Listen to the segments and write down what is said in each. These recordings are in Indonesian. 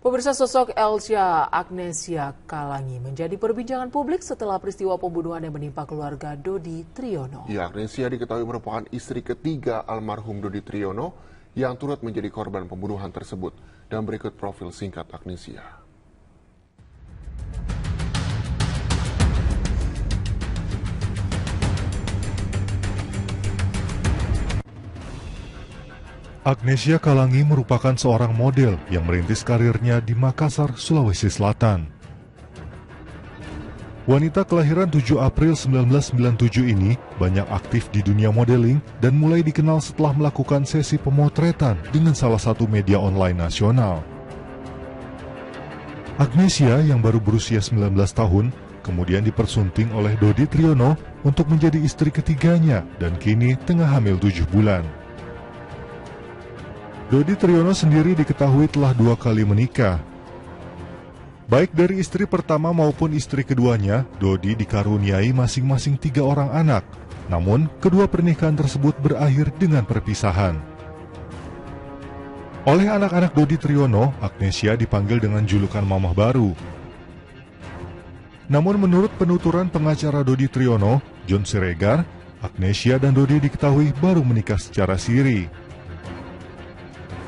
Pemirsa, sosok Elsya Agnesia Kalangi menjadi perbincangan publik setelah peristiwa pembunuhan yang menimpa keluarga Dodi Triyono. Ya, Agnesia diketahui merupakan istri ketiga almarhum Dodi Triyono yang turut menjadi korban pembunuhan tersebut. Dan berikut profil singkat Agnesia. Agnesia Kalangi merupakan seorang model yang merintis karirnya di Makassar, Sulawesi Selatan. Wanita kelahiran 7 April 1997 ini banyak aktif di dunia modeling dan mulai dikenal setelah melakukan sesi pemotretan dengan salah satu media online nasional. Agnesia yang baru berusia 19 tahun kemudian dipersunting oleh Dodi Triyono untuk menjadi istri ketiganya dan kini tengah hamil 7 bulan. Dodi Triyono sendiri diketahui telah 2 kali menikah. Baik dari istri pertama maupun istri keduanya, Dodi dikaruniai masing-masing 3 orang anak. Namun, kedua pernikahan tersebut berakhir dengan perpisahan. Oleh anak-anak Dodi Triyono, Agnesia dipanggil dengan julukan Mamah Baru. Namun menurut penuturan pengacara Dodi Triyono, John Siregar, Agnesia dan Dodi diketahui baru menikah secara siri.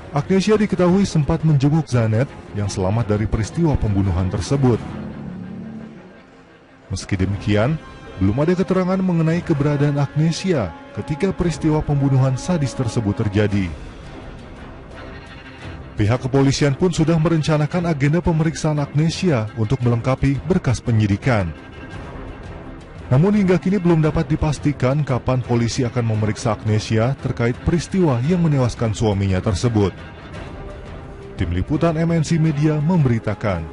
Agnesia diketahui sempat menjenguk Zanet yang selamat dari peristiwa pembunuhan tersebut. Meski demikian, belum ada keterangan mengenai keberadaan Agnesia ketika peristiwa pembunuhan sadis tersebut terjadi. Pihak kepolisian pun sudah merencanakan agenda pemeriksaan Agnesia untuk melengkapi berkas penyidikan. Namun hingga kini belum dapat dipastikan kapan polisi akan memeriksa Agnesia terkait peristiwa yang menewaskan suaminya tersebut. Tim Liputan MNC Media memberitakan.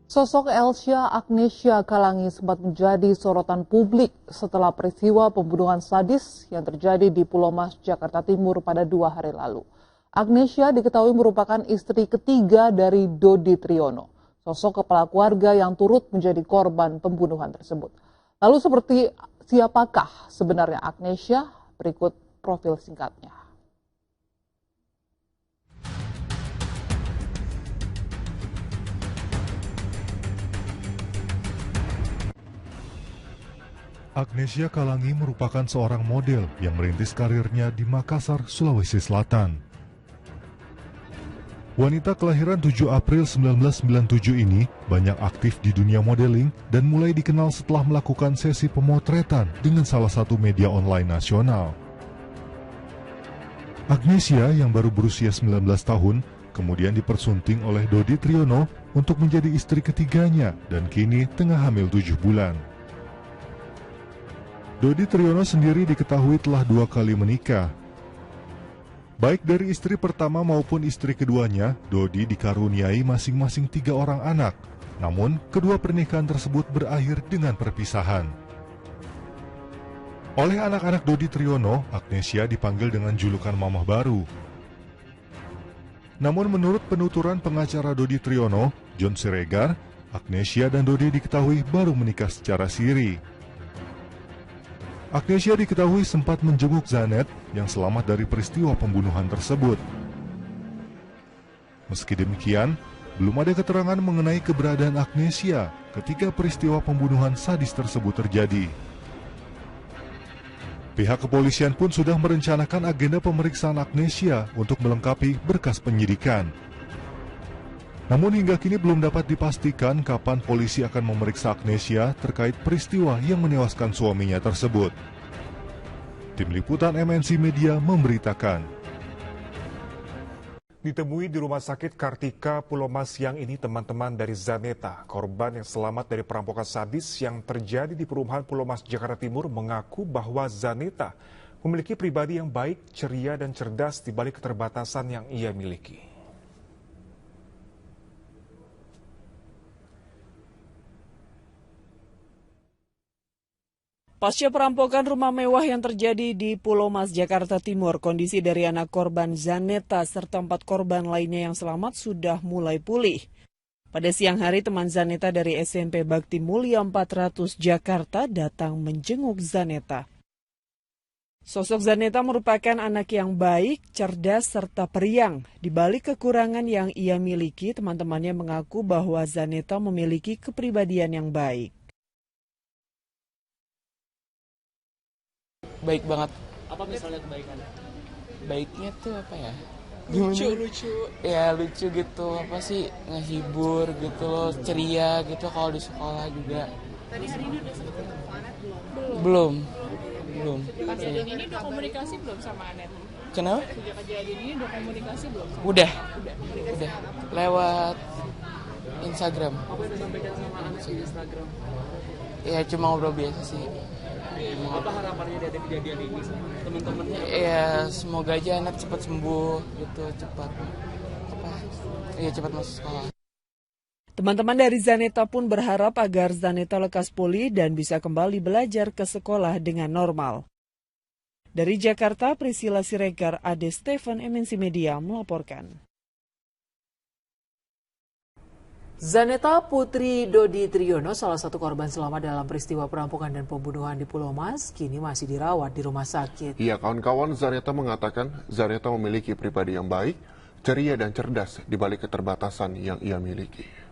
Sosok Elsya Agnesia Kalangi sempat menjadi sorotan publik setelah peristiwa pembunuhan sadis yang terjadi di Pulau Mas, Jakarta Timur pada 2 hari lalu. Agnesia diketahui merupakan istri ketiga dari Dodi Triyono, sosok kepala keluarga yang turut menjadi korban pembunuhan tersebut. Lalu seperti siapakah sebenarnya Agnesia? Berikut profil singkatnya. Agnesia Kalangi merupakan seorang model yang merintis karirnya di Makassar, Sulawesi Selatan. Wanita kelahiran 7 April 1997 ini banyak aktif di dunia modeling dan mulai dikenal setelah melakukan sesi pemotretan dengan salah satu media online nasional. Agnesia yang baru berusia 19 tahun kemudian dipersunting oleh Dodi Triyono untuk menjadi istri ketiganya dan kini tengah hamil 7 bulan. Dodi Triyono sendiri diketahui telah 2 kali menikah. Baik dari istri pertama maupun istri keduanya, Dodi dikaruniai masing-masing 3 orang anak. Namun, kedua pernikahan tersebut berakhir dengan perpisahan. Oleh anak-anak Dodi Triyono, Agnesia dipanggil dengan julukan Mamah Baru. Namun menurut penuturan pengacara Dodi Triyono, John Siregar, Agnesia dan Dodi diketahui baru menikah secara siri. Agnesia diketahui sempat menjenguk Zanet yang selamat dari peristiwa pembunuhan tersebut. Meski demikian, belum ada keterangan mengenai keberadaan Agnesia ketika peristiwa pembunuhan sadis tersebut terjadi. Pihak kepolisian pun sudah merencanakan agenda pemeriksaan Agnesia untuk melengkapi berkas penyidikan. Namun hingga kini belum dapat dipastikan kapan polisi akan memeriksa Agnesia terkait peristiwa yang menewaskan suaminya tersebut. Tim Liputan MNC Media memberitakan. Ditemui di Rumah Sakit Kartika Pulau Mas siang ini teman-teman dari Zaneta, korban yang selamat dari perampokan sadis yang terjadi di perumahan Pulau Mas, Jakarta Timur, mengaku bahwa Zaneta memiliki pribadi yang baik, ceria, dan cerdas di balik keterbatasan yang ia miliki. Pasca perampokan rumah mewah yang terjadi di Pulau Mas, Jakarta Timur, kondisi dari anak korban Zaneta serta 4 korban lainnya yang selamat sudah mulai pulih. Pada siang hari, teman Zaneta dari SMP Bakti Mulia 400 Jakarta datang menjenguk Zaneta. Sosok Zaneta merupakan anak yang baik, cerdas, serta periang. Di balik kekurangan yang ia miliki, teman-temannya mengaku bahwa Zaneta memiliki kepribadian yang baik. Baik banget. Apa misalnya kebaikannya? Baiknya tuh apa ya? Lucu. Ya lucu gitu, apa sih, ngehibur gitu loh, ceria gitu kalau di sekolah juga. Tadi ini udah sempet ketemu Anet Belum. Pas kejadian ini udah komunikasi belum sama Anet? Kenapa? Sejak kejadian ini udah komunikasi belum? Udah. Lewat Instagram. Apa yang disampaikan sama Anet di Instagram? Ya cuma ngobrol biasa sih. Apa harapannya dari kejadian ini sama teman-temannya? Ya semoga aja Anet cepat sembuh gitu, cepat masuk sekolah. Teman-teman dari Zaneta pun berharap agar Zaneta lekas pulih dan bisa kembali belajar ke sekolah dengan normal. Dari Jakarta, Priscilla Siregar, Ade Stephen, MNC Media melaporkan. Zaneta Putri Dodi Triyono, salah satu korban selamat dalam peristiwa perampokan dan pembunuhan di Pulau Mas, kini masih dirawat di rumah sakit. Ya, kawan-kawan, Zaneta mengatakan Zaneta memiliki pribadi yang baik, ceria dan cerdas di balik keterbatasan yang ia miliki.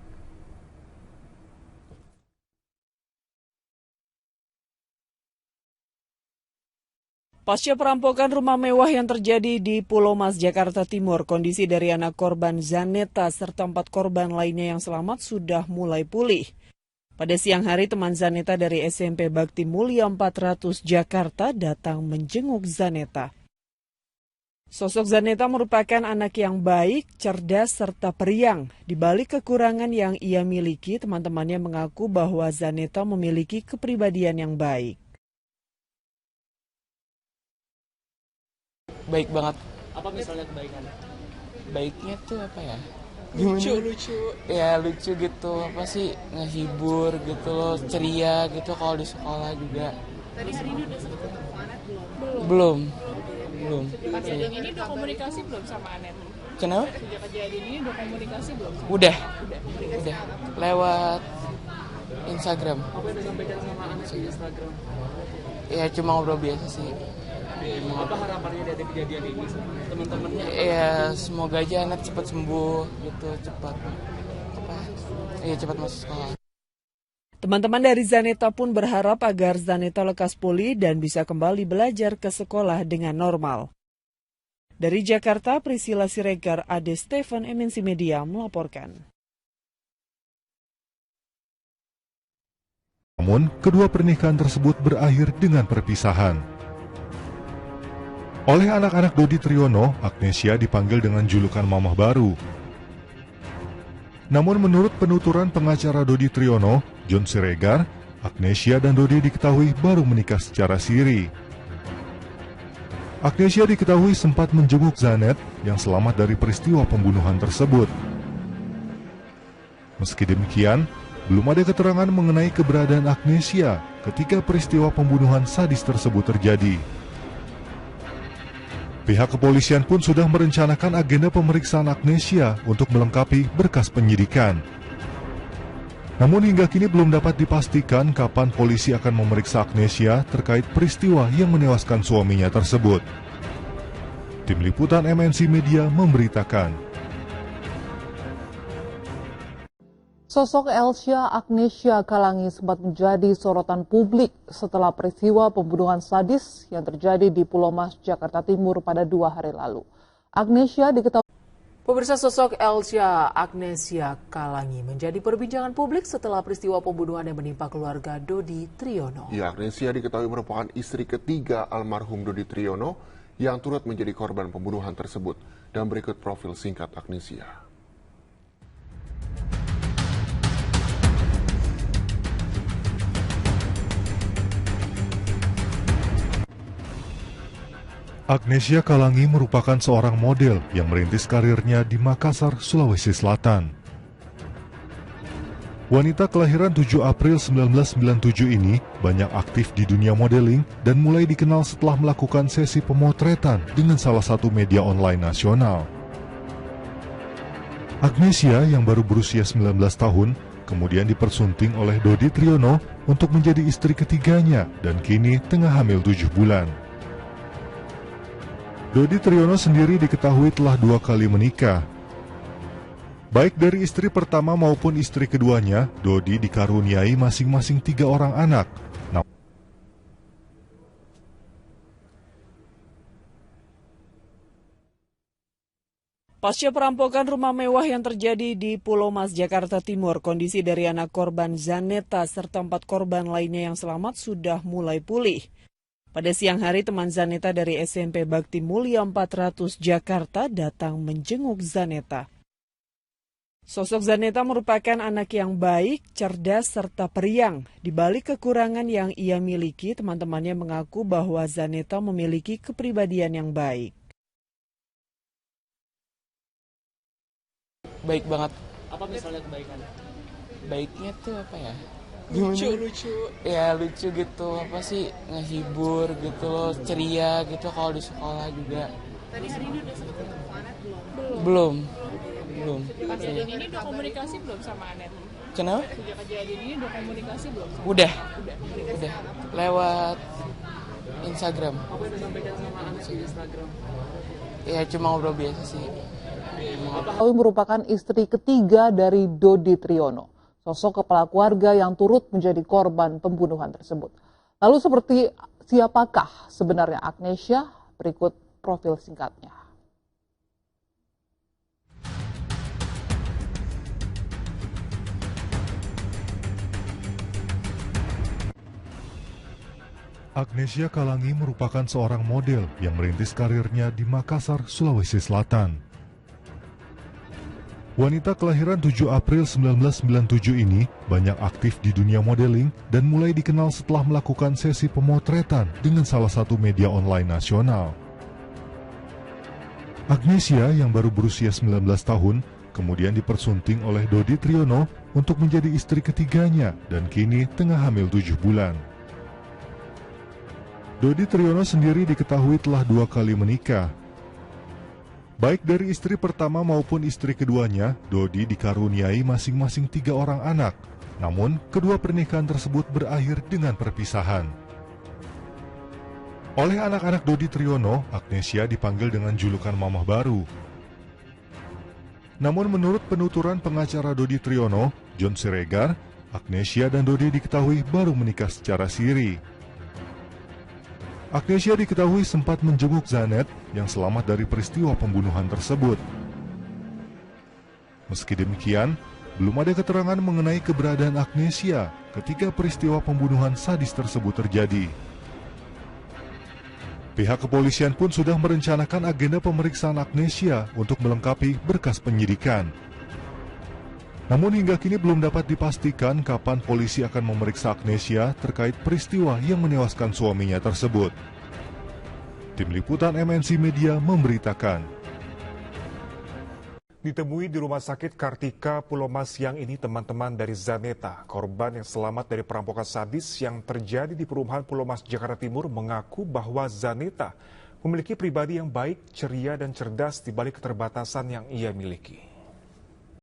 Pasca perampokan rumah mewah yang terjadi di Pulau Mas, Jakarta Timur, kondisi dari anak korban Zaneta serta 4 korban lainnya yang selamat sudah mulai pulih. Pada siang hari, teman Zaneta dari SMP Bakti Mulia 400 Jakarta datang menjenguk Zaneta. Sosok Zaneta merupakan anak yang baik, cerdas, serta periang. Di balik kekurangan yang ia miliki, teman-temannya mengaku bahwa Zaneta memiliki kepribadian yang baik. Baik banget. Apa misalnya kebaikannya? Baiknya tuh apa ya? Lucu. Ya lucu gitu, apa sih, ngehibur gitu loh, ceria gitu kalau di sekolah juga. Tadi ini udah sempet ketemu Anet Belum. Pas kejadian ini udah komunikasi belum sama Anet? Kenapa? Sejak kejadian ini udah komunikasi belum? Udah. Lewat Instagram. Apa yang disampaikan sama Anet di Instagram? Ya cuma ngobrol biasa sih. Apa harapannya dari kejadian ini sama teman-temannya? Ya semoga aja Anet cepat sembuh gitu, cepat masuk sekolah. Teman-teman dari Zaneta pun berharap agar Zaneta lekas pulih dan bisa kembali belajar ke sekolah dengan normal. Dari Jakarta, Priscilla Siregar, Ade Stephen, MNC Media melaporkan. Namun, kedua pernikahan tersebut berakhir dengan perpisahan. Oleh anak-anak Dodi Triyono, Agnesia dipanggil dengan julukan Mamah Baru. Namun menurut penuturan pengacara Dodi Triyono, John Siregar, Agnesia dan Dodi diketahui baru menikah secara siri. Agnesia diketahui sempat menjenguk Zanet yang selamat dari peristiwa pembunuhan tersebut. Meski demikian, belum ada keterangan mengenai keberadaan Agnesia ketika peristiwa pembunuhan sadis tersebut terjadi. Pihak kepolisian pun sudah merencanakan agenda pemeriksaan Agnesia untuk melengkapi berkas penyidikan. Namun hingga kini belum dapat dipastikan kapan polisi akan memeriksa Agnesia terkait peristiwa yang menewaskan suaminya tersebut. Tim Liputan MNC Media memberitakan. Sosok Elsya Agnesia Kalangi sempat menjadi sorotan publik setelah peristiwa pembunuhan sadis yang terjadi di Pulau Mas, Jakarta Timur pada 2 hari lalu. Agnesia diketahui. Pemirsa, sosok Elsya Agnesia Kalangi menjadi perbincangan publik setelah peristiwa pembunuhan yang menimpa keluarga Dodi Triyono. Ya, Agnesia diketahui merupakan istri ketiga almarhum Dodi Triyono yang turut menjadi korban pembunuhan tersebut. Dan berikut profil singkat Agnesia. Agnesia Kalangi merupakan seorang model yang merintis karirnya di Makassar, Sulawesi Selatan. Wanita kelahiran 7 April 1997 ini banyak aktif di dunia modeling dan mulai dikenal setelah melakukan sesi pemotretan dengan salah satu media online nasional. Agnesia yang baru berusia 19 tahun kemudian dipersunting oleh Dodi Triyono untuk menjadi istri ketiganya dan kini tengah hamil 7 bulan. Dodi Triyono sendiri diketahui telah 2 kali menikah. Baik dari istri pertama maupun istri keduanya, Dodi dikaruniai masing-masing 3 orang anak. Pasca perampokan rumah mewah yang terjadi di Pulau Mas, Jakarta Timur, kondisi dari anak korban Zaneta serta 4 korban lainnya yang selamat sudah mulai pulih. Pada siang hari, teman Zaneta dari SMP Bakti Mulia 400 Jakarta datang menjenguk Zaneta. Sosok Zaneta merupakan anak yang baik, cerdas, serta periang. Di balik kekurangan yang ia miliki, teman-temannya mengaku bahwa Zaneta memiliki kepribadian yang baik. Baik banget. Apa misalnya kebaikan? Baiknya tuh apa ya? Lucu. Ya lucu gitu, apa sih, ngehibur gitu loh, ceria gitu kalau di sekolah juga. Tadi hari ini udah sempat ketemu Anet belum? Belum. Pas kejadian ini udah komunikasi belum sama Anet? Kenapa? Sejak kejadian ini udah komunikasi belum sama Udah. Udah. Lewat Instagram. Apa yang disampaikan sama anak di Instagram? Ya cuma ngobrol biasa sih. Diketahui merupakan istri ketiga dari Dodi Triyono, sosok kepala keluarga yang turut menjadi korban pembunuhan tersebut. Lalu siapakah sebenarnya Agnesia? Berikut profil singkatnya. Agnesia Kalangi merupakan seorang model yang merintis karirnya di Makassar, Sulawesi Selatan. Wanita kelahiran 7 April 1997 ini banyak aktif di dunia modeling dan mulai dikenal setelah melakukan sesi pemotretan dengan salah satu media online nasional. Agnesia yang baru berusia 19 tahun kemudian dipersunting oleh Dodi Triyono untuk menjadi istri ketiganya dan kini tengah hamil 7 bulan. Dodi Triyono sendiri diketahui telah 2 kali menikah. Baik dari istri pertama maupun istri keduanya, Dodi dikaruniai masing-masing 3 orang anak. Namun, kedua pernikahan tersebut berakhir dengan perpisahan. Oleh anak-anak Dodi Triyono, Agnesia dipanggil dengan julukan Mamah Baru. Namun menurut penuturan pengacara Dodi Triyono, John Siregar, Agnesia dan Dodi diketahui baru menikah secara siri. Agnesia diketahui sempat menjenguk Zanet yang selamat dari peristiwa pembunuhan tersebut. Meski demikian, belum ada keterangan mengenai keberadaan Agnesia ketika peristiwa pembunuhan sadis tersebut terjadi. Pihak kepolisian pun sudah merencanakan agenda pemeriksaan Agnesia untuk melengkapi berkas penyidikan. Namun hingga kini belum dapat dipastikan kapan polisi akan memeriksa Agnesia terkait peristiwa yang menewaskan suaminya tersebut. Tim Liputan MNC Media memberitakan. Ditemui di Rumah Sakit Kartika Pulau Mas siang ini teman-teman dari Zaneta, korban yang selamat dari perampokan sadis yang terjadi di perumahan Pulau Mas, Jakarta Timur, mengaku bahwa Zaneta memiliki pribadi yang baik, ceria dan cerdas di balik keterbatasan yang ia miliki.